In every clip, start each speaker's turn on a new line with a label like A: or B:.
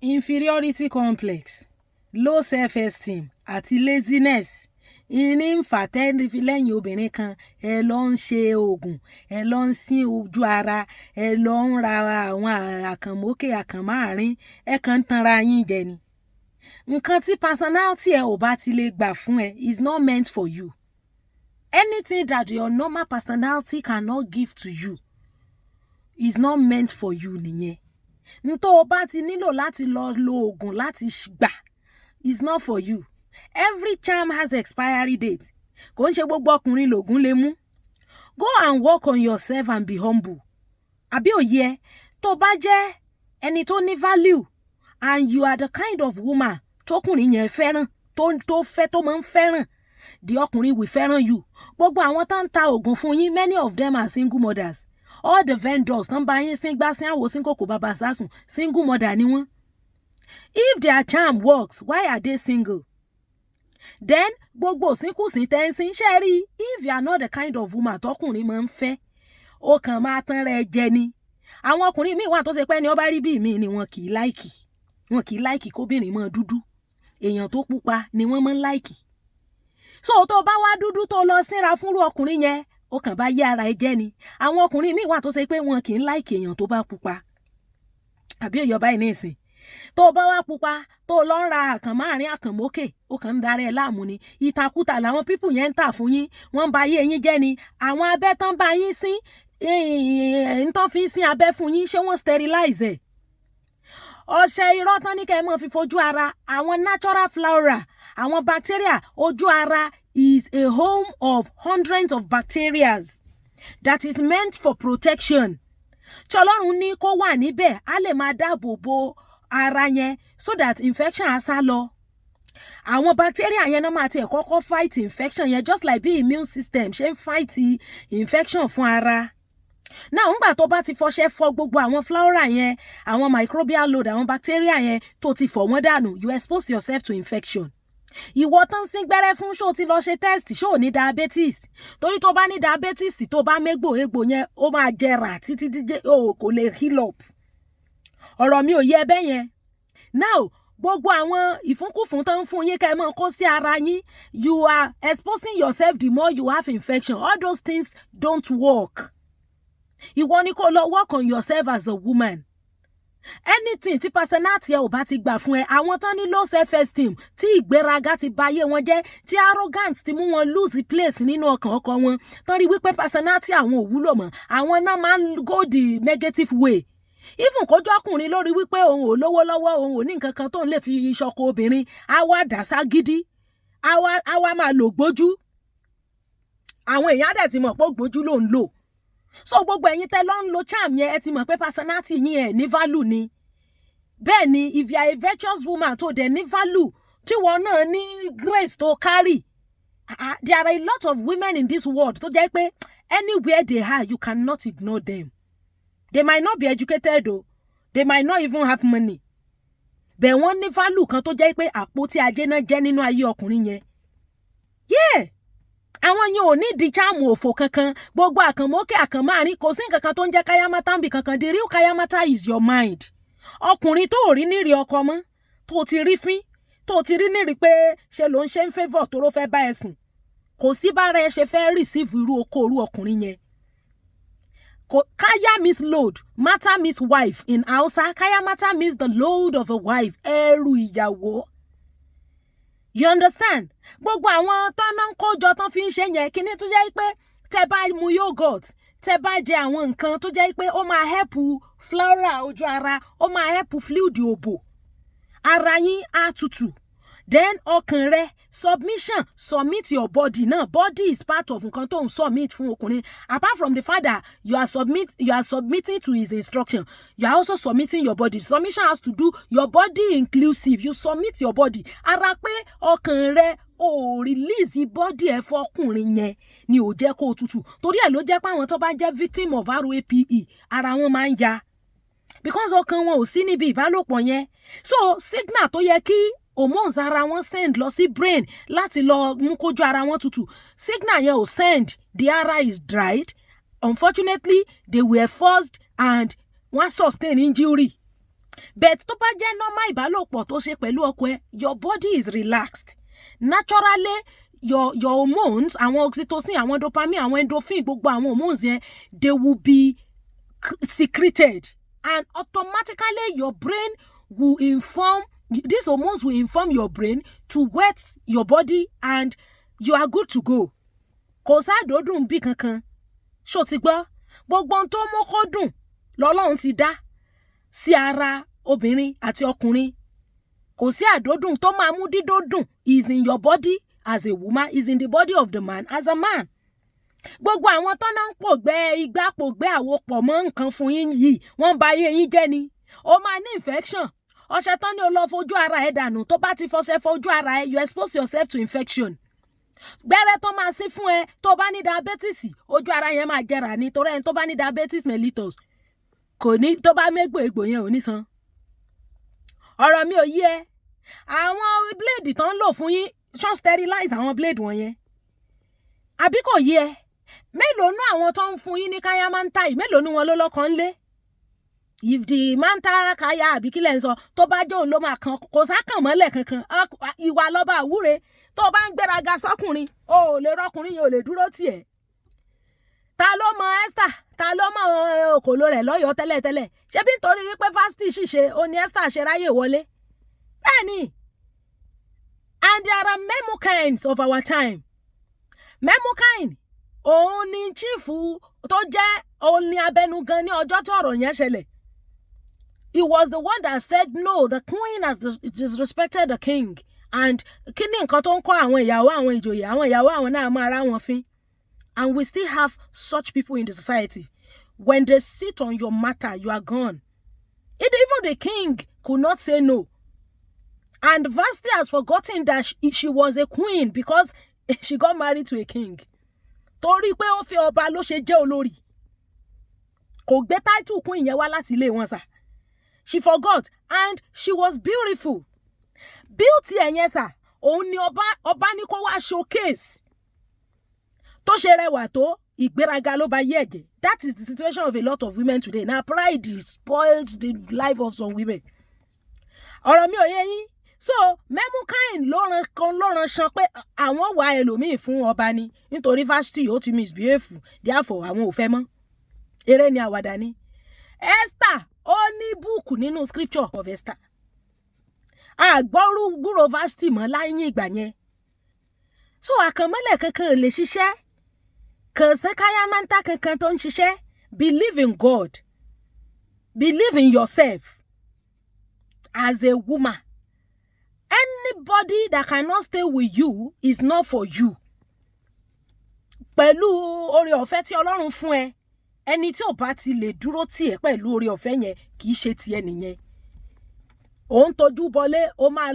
A: inferiority complex, low self-esteem àti laziness ìní ń fà tẹ́lẹ̀ fi lẹ́yìn obìnrin kan ẹ lọ ń ṣe oògùn ẹ lọ ń sin ojú ara ẹ lọ ń ra àwọn àkànmókè àkànmáàrín ẹ kàn ń tanra yín jẹ ni. Nǹkan tí personality ẹ ò bá ti lè gbà fún ẹ is not meant for you. Anything that your normal personality cannot give to you is not meant for you nìyẹn. Ntó o bá ti nílò láti lọ lo oògùn láti gbà is not for you. Every charm has expiry date. Kò ń ṣe gbogbo ọkùnrin lògùn lè mú. Go and work on yourself and be humble. Àbí òye tó bá jẹ́ ẹni tó ní value and you are the kind of woman tókùnrin yẹn fẹ́ràn tó fẹ́ tó máa ń fẹ́ràn the ọkùnrin will fẹ́ràn you. Gbogbo àwọn tó ń ta oògùn fún yín many of them are single mothers. All the vendors tán bá yín sí gbá sí àwò sí kòkò bàbá sásùn single mother ni wọ́n. If their charm works, why are they single? Then gbogbo sínkùsín tẹ́ńsín ṣe rí if you are not the kind of woman tọkùnrin máa ń fẹ́ ó kàn máa tán rẹ jẹ ni. Àwọn ọkùnrin míì wà tó ṣe pé ni ó bá rí bí mi ni wọn kì í láìkì kóbìnrin máa dúdú èèyàn tó pupa ni wọ́n máa ń láìkì. So tó bá wá dúdú tó lọ sínra fúnrú ọkùnrin yẹn ó kàn bá yé ara ẹ jẹ́ ni. Àwọn ọkùnrin míì wà tó ṣe pé wọn kì í láìkì èèyàn tó bá pupa. Àbí òye ọba yìí ní ìsìn tó bá wá pupa tó lọ ń ra àkànmáàrín àkànmókè ó kàn ń darí ẹ láàmú ni. Ìtàkùtà làwọn pípù yẹn ń tà fún yín wọ́n ń ba ayé yín jẹ́ ni. Àwọn abẹ́ tán bá yín sí ń tán fi sí abẹ́ fún yín ṣé wọ́n sterilize ẹ̀. Ọṣẹ irọ́ tán ní kẹ́ ẹ mọ́ fi fojú ara àwọn natural flora àwọn bacteria ojú ara is a home of hundreds of bacteria that is meant for protection. Ṣọlọ́run ní kó wà níbẹ̀ á lè máa dáàbò bo ara yẹn so that infection á sá lọ. Àwọn bacteria yẹn náà máa tiẹ̀ kọ́kọ́ fight infection yẹn just like bí immune system ṣe ń fight infection fún ara. Now ńgbà tó bá ti fọṣẹ fọ gbogbo àwọn flora yẹn àwọn microbial load àwọn bacteria yẹn tó ti fọ̀ wọ́n dànù you expose yourself to infection. Ìwọ tán sín gbẹ́rẹ́ fún ṣó ti lọ ṣe test ṣó ní diabetes torí tó bá ní diabetes tó bá mégbò egbò yẹn ó máa jẹrà títí kò lè heal up. Ọ̀rọ̀ mi ò yé ẹbẹ́ yẹn. Now gbogbo àwọn ìfúnkúfún tán fún yín kẹ́ ẹ mọ́ kó sí ara yín you are exposing yourself the more you have infection. All those things don't work. Ìwọ ni kó lọ work on yourself as a woman. Anything tí personality ẹ ò bá ti gbà fún ẹ àwọn tán ní low self esteem tí ìgbéraga ti ba ayé wọn jẹ́ tí arrogant ti mú wọn lose place nínú ọkàn ọkọ wọn tán rí wípé personality àwọn ò wúlò mọ́ àwọn náà máa ń go the negative way. Even kójú ọkùnrin lórí wípé òun ò lówó lọ́wọ́ òun ò ní nǹkan kan tó ń lè fi ṣọkọ obìnrin á wá dàsá gidi á wá máa lò gbójú. Àwọn èèyàn dẹ̀ ti mọ̀ pé gbójú ló ń lò. So gbogbo ẹ̀yin tẹ́ lọ ń lo charm yẹn ẹ ti mọ̀ pé personality yín ẹ̀ ní value ni. Bẹ́ẹ̀ ni if you are a virtuous woman tó dẹ̀ ní value tí wọ́n náà ní grace tó carry. There are a lot of women in this world tó jẹ́ pé anywhere they are you cannot ignore them. They might not be educated though. They might not even have money. But wọ́n ní value kan tó jẹ́ pé àpótí ajé náà jẹ́ nínú ayé ọkùnrin yẹn. Yeah. Àwọn yẹn ò ní di charm òfò kankan gbogbo àkànmókè àkànmáàrín kò sí nǹkan kan tó ń jẹ́ kayamata ń bì kankan the real kayamata is your mind. Ọkùnrin tó rí nírí ọkọ mọ́ tó ti rí fín tó ti rí nírí pé ṣe ló ń ṣe ń favour tó ló fẹ́ bá ẹ sùn kò sí bára ẹ ṣe fẹ́ receive irú okòrú ọkùnrin yẹn. Kaya means load mata means wife in Hausa kayamata means the load of a wife ẹrù ìyàwó. You understand? Gbogbo àwọn tán náà ń kójọ tán fi ń ṣe yẹn kíní tó jẹ́ pé tẹ́ bá mu yogurt tẹ́ bá jẹ àwọn nǹkan tó jẹ́ pé ó máa help flora ojú ara ó máa help fluid òbò ara yín á tutù. Then ọkàn rẹ submit your body náà body is part of nǹkan tó ń submit fún ọkùnrin apart from the fact that you are submitting to his instruction you are also submitting your body. Submission has to do your body inclusive you submit your body ara pé ọkàn rẹ o release body ẹ fọkùnrin yẹn ni ò jẹ́ kó tutù torí ẹ̀ ló jẹ́ pé àwọn tó bá jẹ́ victim of RAPE ara wọn máa ń ya because ọkàn wọn ò sí níbi ìbálòpọ̀ yẹn. So signal tó yẹ kí hormones ara wọn send lọ sí brain láti lọ mú kójú ara wọn tutù signal yẹn ò send the ara is dried unfortunately they were forced and wọ́n sustain injury but tó bá jẹ́ normal ìbálòpọ̀ tó ṣe pẹ̀lú ọkọ ẹ, your body is relaxed naturally. Your hormones, àwọn oxytocin, àwọn dopamine, àwọn endorphin, gbogbo àwọn hormones yẹn, they will be secreted, and automatically your brain will inform, these hormones will inform your brain to wet your body, and you are good to go. Kò sádòdùn bí kankan. Ṣó ti gbọ́? Gbogbo ohun tó mú kó dùn lọ́lọ́run ti dá sí ara obìnrin àti ọkùnrin. Kò sí àdódùn tó máa mú dídódùn is in your body as a woman, is in the body of the man as a man. Gbogbo àwọn tó náà ń pògbẹ́ igbá pògbẹ́ àwo pọ̀ mọ́ nǹkan fún yín yìí, wọ́n ba ayé yín jẹ́ ni. Ó máa ní infection. Ọṣẹ tán ni ó lọ fojú ara ẹ̀ dànù, tó bá ti fọṣẹ fojú ara ẹ̀, you expose yourself to infection. Gbẹ́rẹ́ tó máa sí fún ẹ tó bá ní diabetes, ojú ara yẹn máa jẹrà ní, torí ẹni tó bá ní diabetes mellitus kò ní, tó bá mégbò egbò yẹn ò ní san. Ọ̀rọ̀ mi ò yé ẹ. Àwọn blade tó ń lò fún yín, ṣọ́n sterilize àwọn blade wọ̀nyẹn. Àbí kò yé ẹ? Mélòó nú àwọn tó ń fún yín ní kayamata yìí, mélòó nú wọn ló lọ́kàn lé? If the manta kaya àbí kílẹ̀ ń sọ, tó bá jẹ́ òun ló máa kan, kò sákàn mọ́lẹ̀ kankan. Ìwà lọ́ba àwúre. Tó bá ń gbéraga sọ́kùnrin, o ò lè rọ́kùnrin yẹn ò lè dúró tì ẹ́. Ta ló mọ Esther? Ta ló mọ òkòló rẹ̀ lọ́yọ̀ọ́ tẹ́lẹ̀tẹ́lẹ̀? Ṣé bí nítorí wípé fásitì ṣìṣe, ó ní Esther ṣe ráyè wọlé? Bẹ́ẹ̀ni. And there are memukines of our time. Memukine, òun ni chiefu tó jẹ́ òun ni abẹnugan ní ọjọ́ tí ọ̀rọ̀ yẹn ṣẹlẹ̀. He was the one that said, no, the queen has disrespected the king. And kí ni nǹkan tó ń kọ́ àwọn ìyàwó àwọn ìjòyè, àwọn ìyàwó àwọn náà máa ra wọn fín. And we still have such people in the society. When they sit on your matter, you are gone. Even the king could not say no. And Vashti has forgotten that she was a queen because she got married to a king. Torí pé ó fẹ́ ọba ló ṣe jẹ́ olórí. Kò gbé title queen yẹn wá láti ilé wọn sà. She forgot, and she was beautiful. Beauty ẹ̀yẹn sà, òun ni ọba ní kó wá showcase. Tó ṣe rẹwà tó, ìgbéraga ló bá yé ẹ̀jẹ̀. That is the situation of a lot of women today. Now pride spoils the life of some women. Ọ̀rọ̀ mi ò yé yín. So memukine ló ran ṣan pé àwọn wà ẹlòmíì fún ọba ni, nítorí Vashti ó ti misbehave, therefore àwọn ò fẹ́ mọ́. Eré ni àwàdà ni. Esther ó ní búùkù nínú scripture of Esther. Àgbọ́rú Vashti mọ́ láyé ìgbà yẹn. So àkànmọ́lẹ̀ kankan ò lè ṣiṣẹ́. Kàn sí kayamata kankan tó ń ṣiṣẹ́. Believe in God. Believe in yourself as a woman. Anybody that cannot stay with you is not for you. Pẹ̀lú oore ọ̀fẹ́ tí Ọlọ́run fún ẹ, ẹni tí ò bá ti lè dúró tì ẹ́ pẹ̀lú oore ọ̀fẹ́ yẹn kì í ṣe ti ẹ nìyẹn. Ó ń tọ́jú bọlé, ó máa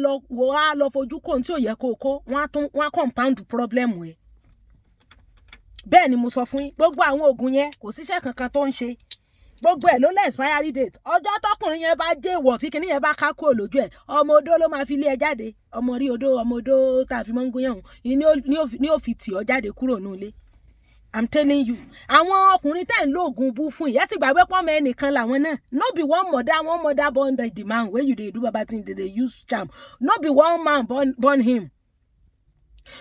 A: lọ fojú kò tí ò yẹ kó kó, wọ́n compound problem ẹ. Bẹ́ẹ̀ ni mo sọ fún yín, gbogbo àwọn oògùn yẹn kò síṣẹ́ kankan tó ń ṣe. Gbogbo ẹ̀ ló lẹ́ expiry date. Ọjọ́ tọkùnrin yẹn bá jẹ́ ìwọ̀ tí kinní yẹn bá ká kúrò lójú ẹ̀, ọmọ odó ló máa fi lé ẹ jáde. Ọmọ odó tá a fi mọ́ ń gúnyàn ní ó fi tì ọ́ jáde kúrò nínú ilé. I'm telling you. Àwọn ọkùnrin tẹ́ ń lo oògùn bú fún ìyá ti gbàgbé pọ́n mọ́ ẹnìkan làwọn náà. No be one mother born the man wey you dey do baba thing dey use charm. No be one man born him.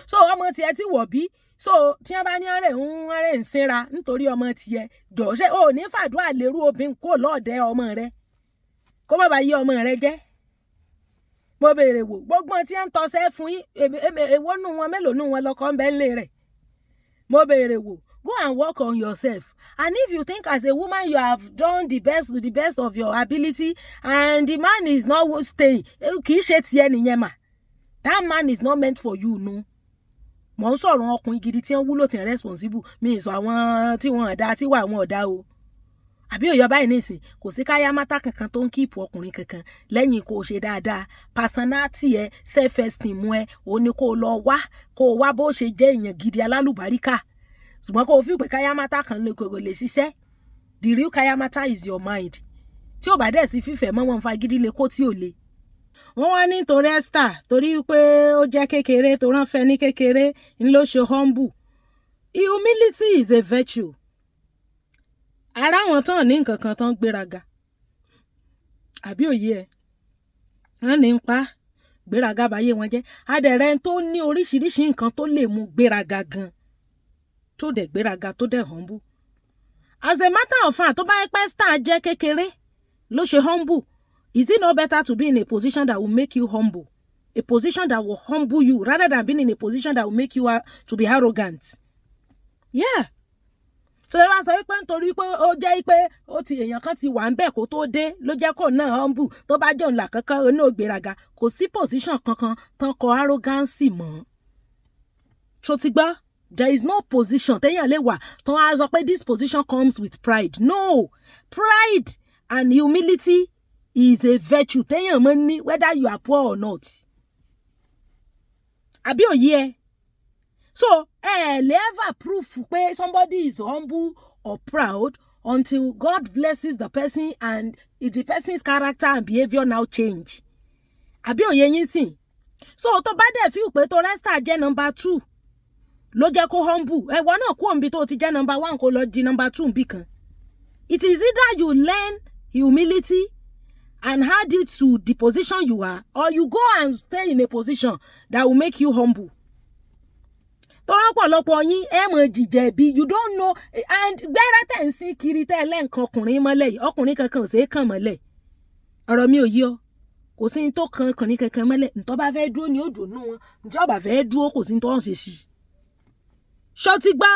A: So ọmọ tiẹ̀ ti wọ̀ bí. So tí wọ́n bá ní ọ̀rẹ́ ń sinra nítorí ọmọ tiẹ̀, jọ̀ọ́ ṣe ò ní fàdúrà lérú obìnrin kó lọ́ọ̀dẹ ọmọ rẹ kó má bàa yí ọmọ rẹ jẹ́. Mo béèrè wò gbogbo tí wọ́n ń tọ́sẹ́ fún yín, èwo nù wọn mélòó nù wọn lọ́kọ́ ń bẹ́ ń lé rẹ̀. Mo béèrè wò, go and work on yourself. And if you think as a woman you have done the best to the best of your ability and the man is not staying, kì í ṣe tiẹ̀ nìyẹn mà. That man is not meant for you, no. Mo ń sọ̀rọ̀ ọkùnrin gidi tí wọ́n wúlò tí ń responsible, mi sọ àwọn tí wọ́n ọ̀dá tí wà wọ́n ọ̀dá o. Àbí òyọ́ báyìí nísìn, kò sí kayamata kankan tó ń kíìpù ọkùnrin kankan lẹ́yìn kó o ṣe dáadáa. Personality ẹ, self-esteem ẹ, ó ní kó o lọ kó o wá bó ṣe jẹ́ èèyàn gidi alálùbáríkà. Ṣùgbọ́n kó o fi pé kayamata kan lè kò lè ṣiṣẹ́. The real kayamata is your mind. Tí ó bá dẹ̀ sí fífẹ́ mọ́ wọn fa gidi lè kó tí ò le. Wọ́n wá ní torí Esther torí pé ó jẹ́ kékeré tó rán fẹ́ ní kékeré ń ló ṣe humble. Humility is a virtue. Ara wọn tán ní nǹkan kan tán gbéraga. àbí òye ẹ̀ wọ́n ní ń pa gbéraga báyé wọn jẹ́ adẹ̀rẹ̀ tó ní oríṣiríṣi nǹkan tó lè mú gbéraga gan tó dẹ̀ gbéraga tó dẹ̀ humble as a matter of fact tó bá yẹ pé star jẹ́ kékeré ló ṣe humble is it not better to be in a position that will make you humble a position that will humble you rather than being in a position that will make you to be arrogant yeah so ẹ wá sọ pé nítorí pé ó jẹ́ pé ó ti èèyàn kan ti wà ń bẹ̀ kó tó dé ló jẹ́ kó náà humble tó bá jọ ńlá kankan oní ògbéraga kò sí position kankan tán kọ arrogance mọ́ so ti gbọ́ there is no position téèyàn lè wà tán á sọ pé this position comes with pride no pride and humility is a virtue téèyàn mọ́ ní whether you are poor or not àbí òye ẹ so ever proof pé somebody is humble or proud until God blesses the person and the person's character and behavior now change àbí òye yín sìn so tó bá dẹ̀ feel pé tó resta jẹ́ number 2 ló jẹ́ kó humble ẹ̀wọ̀n náà kú òǹbí tó ti jẹ́ number 1 kó lọ di number 2 bí kan it is either you learn humility and add it to the position you are or you go and stay in a position that will make you humble tọ́lọ́pọ̀lọpọ̀ yín ẹ mọ̀ jìjẹ̀bi you don't know and gbẹ́rẹ́ tẹ̀ ń sí kiri tẹ́ lẹ́ǹkan ọkùnrin mọ́lẹ̀ yìí ọkùnrin kankan ò ṣeé kàn mọ́lẹ̀ ọ̀rọ̀ mi ò yí ọ kò sí ní tó kan ọkùnrin kankan mọ́lẹ̀ ntọ́ bá fẹ́ dúró ní òdò nù wọn ntí ọba fẹ́ dúró kò sí ní tó ń ṣe sí i ṣó ti gbá